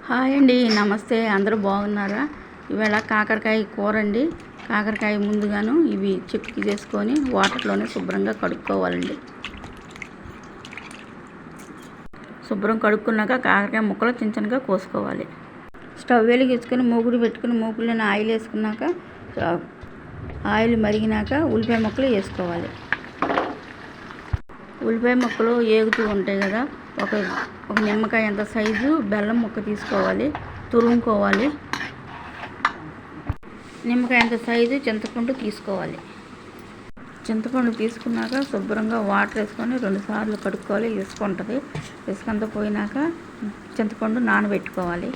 Hi అండి, నమస్తే. అందరూ బాగున్నారా? ఇవాళ కాకరకాయ కూర అండి. కాకరకాయ ముందుగాను ఇవి చెక్కుకి చేసుకొని వాటర్లోనే శుభ్రంగా కడుక్కోవాలండి. శుభ్రం కడుక్కున్నాక కాకరకాయ ముక్కలు చిన్న చిన్నగా కోసుకోవాలి. స్టవ్ వెలిగించుకొని మూగుడు పెట్టుకుని మూగుడులోనే ఆయిల్ వేసుకున్నాక ఆయిల్ మరిగినాక ఉల్లిపాయ ముక్కలు వేసుకోవాలి. ఉల్లిపాయ ముక్కలు ఏగుతూ ఉంటాయి కదా, ఒక నిమ్మకాయ అంత సైజు బెల్లం ముక్క తీసుకోవాలి, తురుముకోవాలి. నిమ్మకాయ అంత సైజు చింతపండు తీసుకోవాలి. చింతపండు తీసుకున్నాక శుభ్రంగా వాటర్ వేసుకొని 2 సార్లు కడుక్కోవాలి. ఇసుక ఉంటుంది, ఇసుకంతా పోయినాక చింతపండు నానబెట్టుకోవాలి.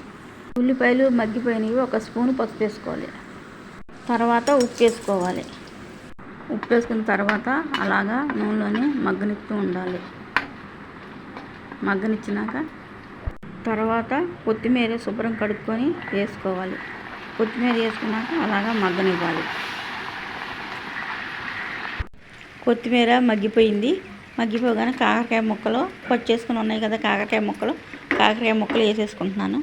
ఉల్లిపాయలు మగ్గిపోయినవి 1 స్పూను పసుపు వేసుకోవాలి. తర్వాత ఉప్పు వేసుకోవాలి. ఉప్పు వేసుకున్న తర్వాత అలాగా నూనెలోనే మగ్గనిస్తూ ఉండాలి. మగ్గనిచ్చినాక తర్వాత కొత్తిమీర శుభ్రం కడుక్కొని వేసుకోవాలి. కొత్తిమీర వేసుకున్నాక అలాగా మగ్గనివ్వాలి. కొత్తిమీర మగ్గిపోయింది. మగ్గిపోగానే కాకరకాయ ముక్కలు పచ్చేసుకుని ఉన్నాయి కదా, కాకరకాయ ముక్కలు వేసేసుకుంటున్నాను.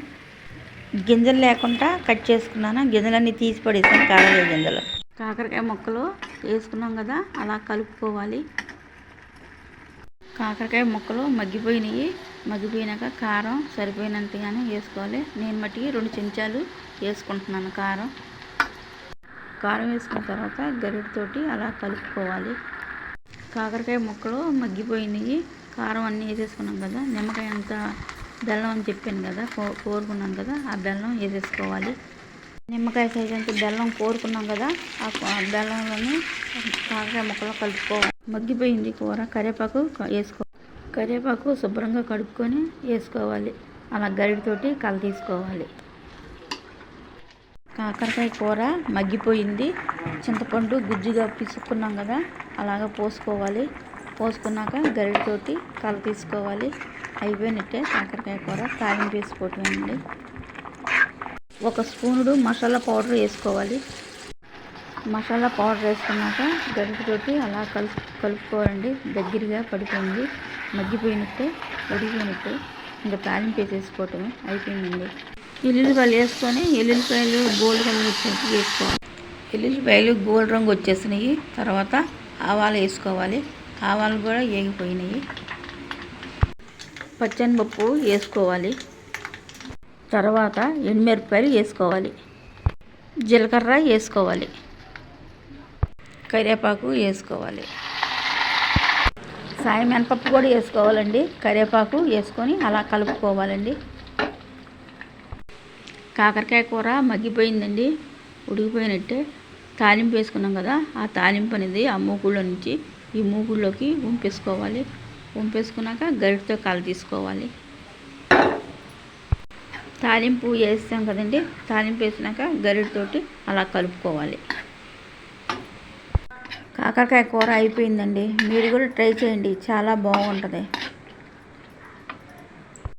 గింజలు లేకుండా కట్ చేసుకున్నాను. గింజలన్నీ తీసి పడేసాను, కాకరకాయ గింజలు. కాకరకాయ ముక్కలు వేసుకున్నాం కదా, అలా కలుపుకోవాలి. కాకరకాయ ముక్కలు మగ్గిపోయినాక కారం సరిపోయినంతగానే వేసుకోవాలి. నేను మట్టికి 2 చెంచాలు వేసుకుంటున్నాను కారం వేసుకున్న తర్వాత గరిటెతోటి అలా కలుపుకోవాలి. కాకరకాయ ముక్కలు మగ్గిపోయినాయి, కారం అన్నీ వేసేసుకున్నాం కదా. నిమ్మకాయ అంత బెల్లం అని చెప్పాను కదా, కోరుకున్నాను కదా, ఆ బెల్లం వేసేసుకోవాలి. నిమ్మకాయ సైజు అంత బెల్లం కోరుకున్నాం కదా, ఆ బెల్లంలోని కాకరకాయ ముక్కలు కలుపుకోవాలి. మగ్గిపోయింది కూర. కరివేపాకు శుభ్రంగా కడుక్కొని వేసుకోవాలి. అలా గరిటెతోటి కల తీసుకోవాలి. కాకరకాయ కూర మగ్గిపోయింది. చింతపండు గుజ్జుగా పిసుక్కున్నాం కదా, అలాగా పోసుకోవాలి. పోసుకున్నాక గరిటెతోటి కల తీసుకోవాలి. అయిపోయినట్టే కాకరకాయ కూర. తాలింపు వేసుకోవటమేనండి. 1 స్పూనుడు మసాలా పౌడర్ వేసుకోవాలి. మసాలా పౌడర్ వేసుకున్నాక గరిటెతోటి అలా కలుపుకోవాలండి. దగ్గరగా పడిపోయింది, మగ్గిపోయినట్టే, ఉడికిపోయినట్టే. ఇంకా తాలింపు వేసేసుకోవటమే, అయిపోయిందండి. ఎల్లుల్లిపాయలు వేసుకొని ఎల్లుల్లిపాయలు గోల్డ్ రంగు వచ్చేసి వేసుకోవాలి. ఎల్లుల్లిపాయలు గోల్డ్ రంగు వచ్చేసినాయి. తర్వాత ఆవాలు వేసుకోవాలి. ఆవాలు కూడా వేగిపోయినాయి. పచ్చెనపప్పు వేసుకోవాలి. తర్వాత ఎండుమిరపకాయలు వేసుకోవాలి. జీలకర్ర వేసుకోవాలి. కరివేపాకు వేసుకోవాలి. సాయి మినపప్పు కూడా వేసుకోవాలండి. కరివేపాకు వేసుకొని అలా కలుపుకోవాలండి. కాకరకాయ కూర మగ్గిపోయిందండి, ఉడికిపోయినట్టే. తాలింపు వేసుకున్నాం కదా, ఆ తాలింపు అనేది ఆ మూకుళ్ళ నుంచి ఈ మూకుళ్ళలోకి వంపేసుకోవాలి. వంపేసుకున్నాక గరిటెతో కల తీసుకోవాలి. తాలింపు వేస్తాం కదండి, తాలింపు వేసినాక గరిటెతోటి అలా కలుపుకోవాలి. కాకరకాయ కూర అయిపోయిందండి. మీరు కూడా ట్రై చేయండి, చాలా బాగుంటుంది.